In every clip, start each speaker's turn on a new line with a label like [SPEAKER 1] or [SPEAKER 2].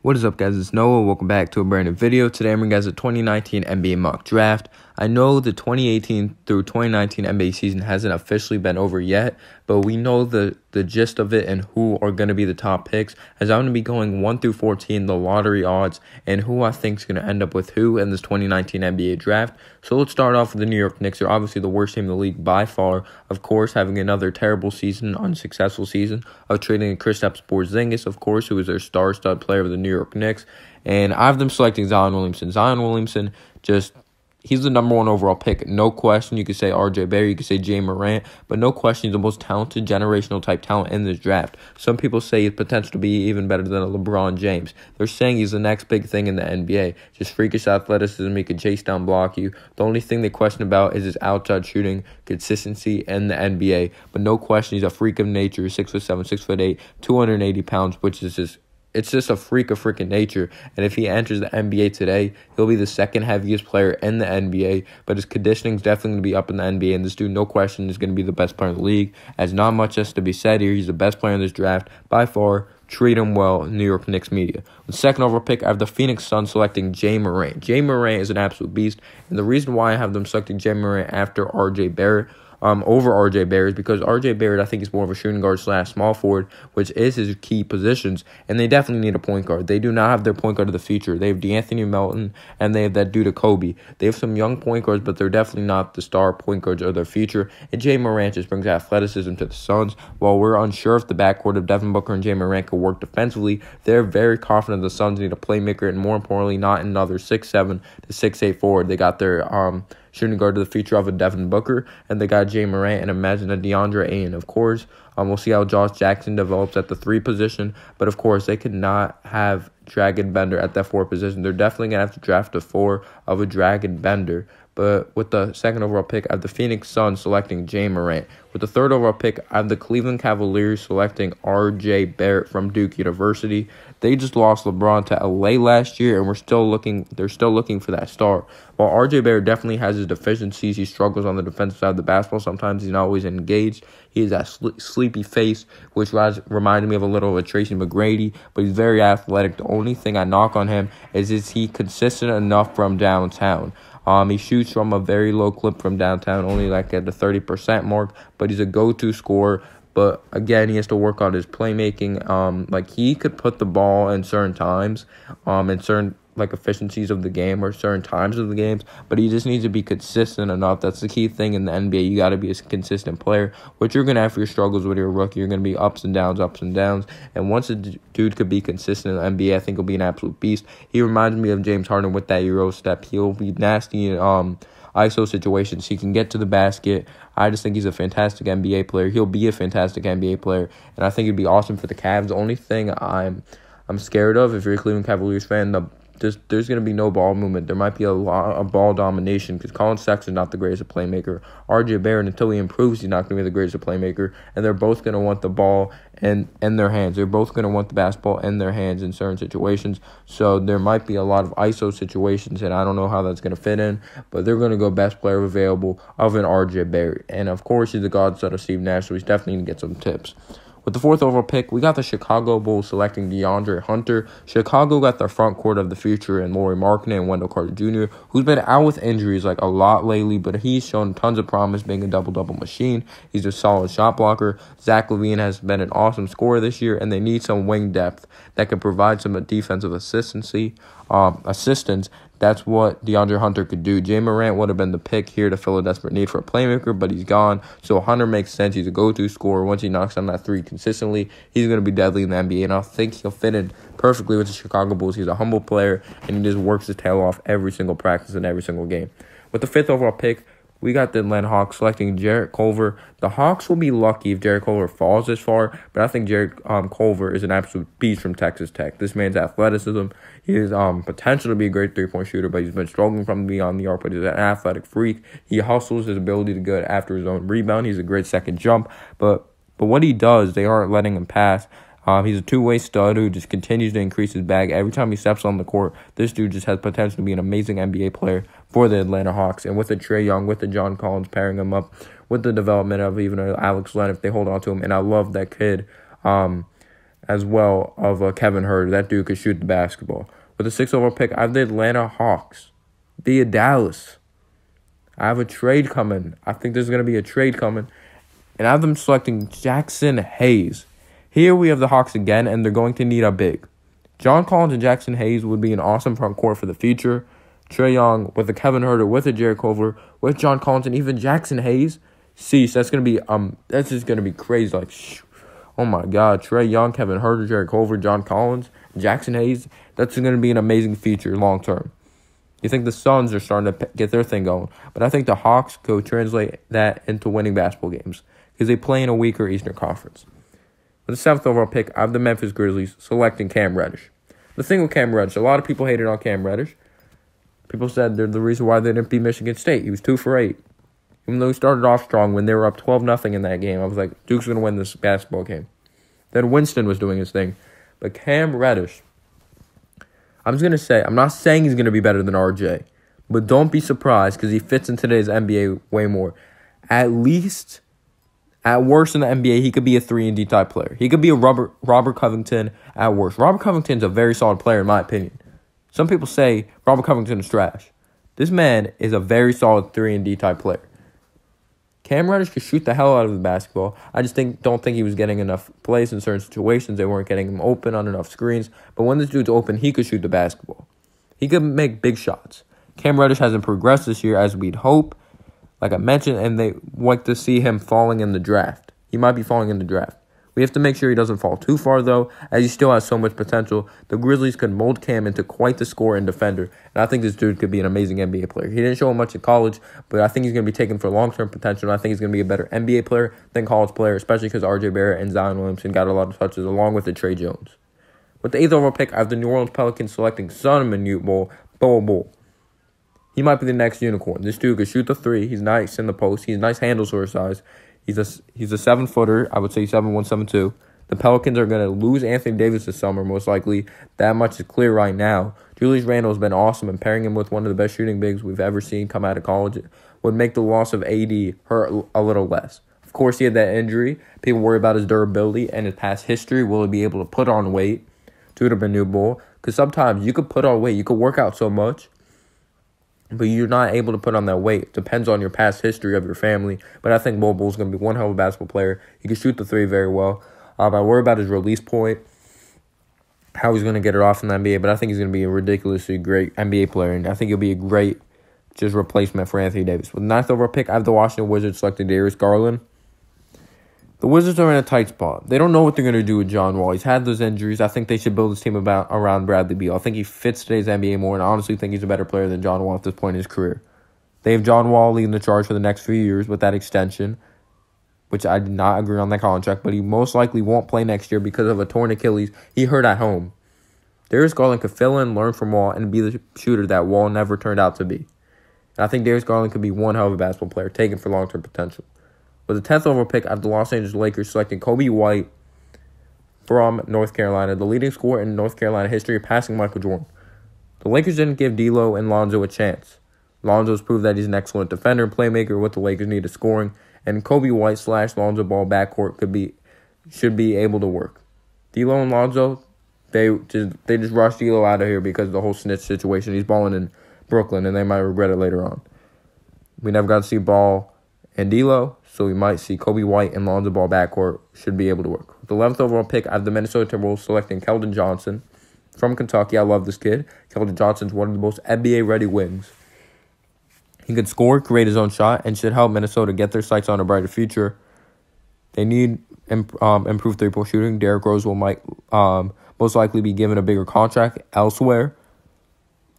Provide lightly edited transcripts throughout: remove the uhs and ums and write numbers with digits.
[SPEAKER 1] What is up, guys? It's Noah. Welcome back to a brand new video. Today I'm bringing you guys a 2019 NBA mock draft. I know the 2018 through 2019 NBA season hasn't officially been over yet, but we know the gist of it and who are going to be the top picks, as I'm going to be going 1 through 14, the lottery odds, and who I think is going to end up with who in this 2019 NBA draft. So let's start off with the New York Knicks. They're obviously the worst team in the league by far, of course, having another terrible season, unsuccessful season of trading Kristaps Porzingis, of course, who is their star-stud player of the New York Knicks. And I have them selecting Zion Williamson. Zion Williamson he's the number one overall pick. No question. You could say R.J. Barrett. You could say Ja Morant. But no question, he's the most talented generational type talent in this draft. Some people say he's potential to be even better than a LeBron James. They're saying he's the next big thing in the NBA. Just freakish athleticism. He could chase down, block you. The only thing they question about is his outside shooting consistency in the NBA. But no question, he's a freak of nature. 6'7", 6'8", 280 pounds, which is just... It's just a freak of freaking nature, and if he enters the NBA today, he'll be the second heaviest player in the NBA, but his conditioning is definitely going to be up in the NBA, and this dude, no question, is going to be the best player in the league, as not much has to be said here. He's the best player in this draft, by far. Treat him well, New York Knicks media. The second overall pick, I have the Phoenix Suns selecting Ja Morant. Ja Morant is an absolute beast, and the reason why I have them selecting Ja Morant after R.J. Barrett, over R.J. Barrett, because R.J. Barrett, I think, is more of a shooting guard / small forward, which is his key positions, and they definitely need a point guard. They do not have their point guard of the future. They have DeAnthony Melton, and they have that dude Kobe. They have some young point guards, but they're definitely not the star point guards of their future, and Ja Morant just brings athleticism to the Suns. While we're unsure if the backcourt of Devin Booker and Ja Morant could work defensively, they're very confident the Suns need a playmaker, and more importantly, not another 6'7" to 6'8" forward. They got their shooting guard to the future of a Devin Booker, and they got Ja Morant, and imagine a DeAndre Ayton, of course. We'll see how Josh Jackson develops at the 3 position, but of course, they could not have Dragon Bender at that 4 position. They're definitely going to have to draft a 4 of a Dragon Bender. But with the second overall pick, I have the Phoenix Suns selecting Ja Morant. With the third overall pick, I have the Cleveland Cavaliers selecting R.J. Barrett from Duke University. They just lost LeBron to LA last year, and they're still looking for that star. While R.J. Barrett definitely has his deficiencies, he struggles on the defensive side of the basketball. Sometimes he's not always engaged. He has that sleepy face, which reminded me of a little of a Tracy McGrady, but he's very athletic. The only thing I knock on him is he consistent enough from downtown? He shoots from a very low clip from downtown, only like at the 30% mark, but he's a go-to scorer. But again, he has to work on his playmaking. Like he could put the ball in certain times, in certain like efficiencies of the game or certain times of the games, but he just needs to be consistent enough. That's the key thing in the NBA. You got to be a consistent player. What you're going to have for your struggles with your rookie, you're going to be ups and downs. And once a dude could be consistent in the NBA, I think he'll be an absolute beast. He reminds me of James Harden with that Euro step. He'll be nasty in ISO situations. He can get to the basket. I just think he's a fantastic NBA player. He'll be a fantastic NBA player, and I think it'd be awesome for the Cavs. The only thing I'm scared of, if you're a Cleveland Cavaliers fan, there's going to be no ball movement. There might be a lot of ball domination because Colin Sexton's not the greatest playmaker. R.J. Barrett, until he improves, he's not going to be the greatest playmaker. And they're both going to want the ball in their hands. They're both going to want the basketball in their hands in certain situations. So there might be a lot of ISO situations, and I don't know how that's going to fit in. But they're going to go best player available of an R.J. Barrett. And, of course, he's the godson of Steve Nash, so he's definitely going to get some tips. With the fourth overall pick, we got the Chicago Bulls selecting DeAndre Hunter. Chicago got their front court of the future in Lauri Markkanen and Wendell Carter Jr., who's been out with injuries like a lot lately, but he's shown tons of promise being a double-double machine. He's a solid shot blocker. Zach LaVine has been an awesome scorer this year, and they need some wing depth that can provide some defensive assistance. That's what DeAndre Hunter could do. Ja Morant would have been the pick here to fill a desperate need for a playmaker, but he's gone. So Hunter makes sense. He's a go-to scorer. Once he knocks down that 3 consistently, he's going to be deadly in the NBA, and I think he'll fit in perfectly with the Chicago Bulls. He's a humble player, and he just works his tail off every single practice and every single game. With the fifth overall pick, we got the Atlanta Hawks selecting Jarrett Culver. The Hawks will be lucky if Jarrett Culver falls this far, but I think Jarrett Culver is an absolute beast from Texas Tech. This man's athleticism, he has potential to be a great three-point shooter, but he's been struggling from beyond the arc, but he's an athletic freak. He hustles, his ability to get after his own rebound. He's a great second jump, but what he does, they aren't letting him pass. He's a two-way stud who just continues to increase his bag. Every time he steps on the court, this dude just has potential to be an amazing NBA player for the Atlanta Hawks. And with the Trae Young, with the John Collins pairing him up, with the development of even Alex Len if they hold on to him. And I love that kid. as well of Kevin Huerter. That dude could shoot the basketball. With the 6th overall pick, I have the Atlanta Hawks via Dallas. I have a trade coming. I think there's going to be a trade coming. And I have them selecting Jackson Hayes. Here we have the Hawks again, and they're going to need a big. John Collins and Jackson Hayes would be an awesome front court for the future. Trae Young with a Kevin Huerter, with a Jarrett Culver, with John Collins, and even Jackson Hayes. Cease. That's gonna be That's just gonna be crazy. Like, oh my God, Trae Young, Kevin Huerter, Jarrett Culver, John Collins, Jackson Hayes. That's gonna be an amazing feature long term. You think the Suns are starting to get their thing going, but I think the Hawks could translate that into winning basketball games because they play in a weaker Eastern Conference. With the 7th overall pick, I have the Memphis Grizzlies selecting Cam Reddish. The thing with Cam Reddish, a lot of people hated on Cam Reddish. People said they're the reason why they didn't beat Michigan State. He was 2 for 8. Even though he started off strong when they were up 12-0 in that game, I was like, Duke's going to win this basketball game. Then Winston was doing his thing. But Cam Reddish, I'm just going to say, I'm not saying he's going to be better than RJ, but don't be surprised because he fits in today's NBA way more. At least, at worst in the NBA, he could be a 3-and-D type player. He could be a Robert Covington at worst. Robert Covington's a very solid player in my opinion. Some people say Robert Covington is trash. This man is a very solid 3-and-D type player. Cam Reddish could shoot the hell out of the basketball. I just don't think he was getting enough plays in certain situations. They weren't getting him open on enough screens. But when this dude's open, he could shoot the basketball. He could make big shots. Cam Reddish hasn't progressed this year as we'd hope, like I mentioned, and they like to see him falling in the draft. He might be falling in the draft. We have to make sure he doesn't fall too far, though, as he still has so much potential. The Grizzlies could mold Cam into quite the scorer and defender, and I think this dude could be an amazing NBA player. He didn't show much in college, but I think he's going to be taken for long-term potential, and I think he's going to be a better NBA player than college player, especially because RJ Barrett and Zion Williamson got a lot of touches, along with the Trae Jones. With the 8th overall pick, I have the New Orleans Pelicans selecting Son Bol. He might be the next unicorn. This dude could shoot the 3. He's nice in the post. He's nice handles for his size. He's a 7-footer. I would say 7'1", 7'2". The Pelicans are going to lose Anthony Davis this summer, most likely. That much is clear right now. Julius Randle has been awesome, and pairing him with one of the best shooting bigs we've ever seen come out of college would make the loss of AD hurt a little less. Of course, he had that injury. People worry about his durability and his past history. Will he be able to put on weight due to Bol? Because sometimes you could put on weight. You could work out so much, but you're not able to put on that weight. Depends on your past history of your family. But I think Bol's going to be one hell of a basketball player. He can shoot the 3 very well. I worry about his release point, how he's going to get it off in the NBA. But I think he's going to be a ridiculously great NBA player. And I think he'll be a great just replacement for Anthony Davis. With the 9th overall pick, I have the Washington Wizards selecting Darius Garland. The Wizards are in a tight spot. They don't know what they're going to do with John Wall. He's had those injuries. I think they should build his team around Bradley Beal. I think he fits today's NBA more, and I honestly think he's a better player than John Wall at this point in his career. They have John Wall leading the charge for the next few years with that extension, which I did not agree on that contract, but he most likely won't play next year because of a torn Achilles he hurt at home. Darius Garland could fill in, learn from Wall, and be the shooter that Wall never turned out to be. And I think Darius Garland could be one hell of a basketball player, taken for long-term potential. With the 10th overall pick, I have the Los Angeles Lakers selecting Kobe White from North Carolina, the leading scorer in North Carolina history, passing Michael Jordan. The Lakers didn't give D'Lo and Lonzo a chance. Lonzo's proved that he's an excellent defender and playmaker. What the Lakers need is scoring, and Kobe White / Lonzo Ball backcourt should be able to work. D'Lo and Lonzo, they just rushed D'Lo out of here because of the whole snitch situation. He's balling in Brooklyn, and they might regret it later on. We never got to see Ball and D'Lo, so we might see Kobe White and Lonzo Ball backcourt should be able to work. With the 11th overall pick, I have the Minnesota Timberwolves selecting Keldon Johnson from Kentucky. I love this kid. Keldon Johnson's one of the most NBA-ready wings. He can score, create his own shot, and should help Minnesota get their sights on a brighter future. They need improved three-point shooting. Derrick Rose might most likely be given a bigger contract elsewhere,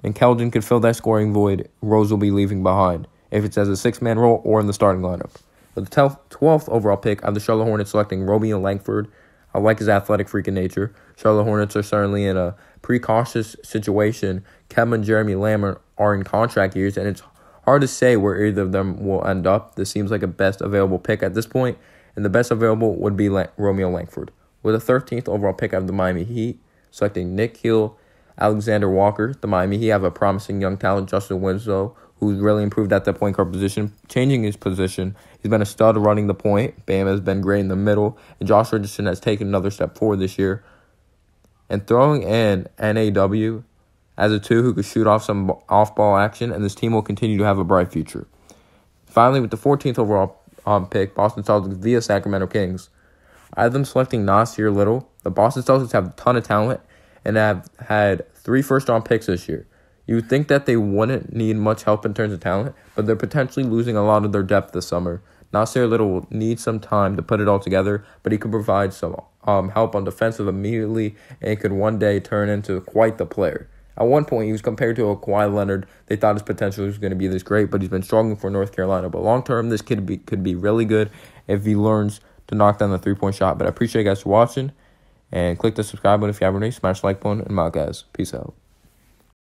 [SPEAKER 1] and Keldon could fill that scoring void Rose will be leaving behind, if it's as a six-man role or in the starting lineup. With the 12th overall pick, I have the Charlotte Hornets selecting Romeo Langford. I like his athletic freaking nature. Charlotte Hornets are certainly in a precautious situation. Kevin and Jeremy Lamb are in contract years, and it's hard to say where either of them will end up. This seems like a best available pick at this point, and the best available would be Romeo Langford. With the 13th overall pick, I have the Miami Heat selecting Nickeil Alexander-Walker. The Miami Heat have a promising young talent, Justin Winslow, who's really improved at the point guard position, changing his position. He's been a stud running the point. Bam has been great in the middle, and Josh Richardson has taken another step forward this year. and throwing in NAW as a 2 who could shoot off some off-ball action, and this team will continue to have a bright future. Finally, with the 14th overall pick, Boston Celtics via Sacramento Kings. I have them selecting Nasir Little. The Boston Celtics have a ton of talent and have had 3 first-round picks this year. You would think that they wouldn't need much help in terms of talent, but they're potentially losing a lot of their depth this summer. Nasir Little will need some time to put it all together, but he could provide some help on defensive immediately and could one day turn into quite the player. At one point, he was compared to a Kawhi Leonard. They thought his potential was going to be this great, but he's been struggling for North Carolina. But long-term, this kid could be really good if he learns to knock down the three-point shot. But I appreciate you guys for watching, and click the subscribe button if you haven't already. Smash the like button, and I'm out, guys. Peace out.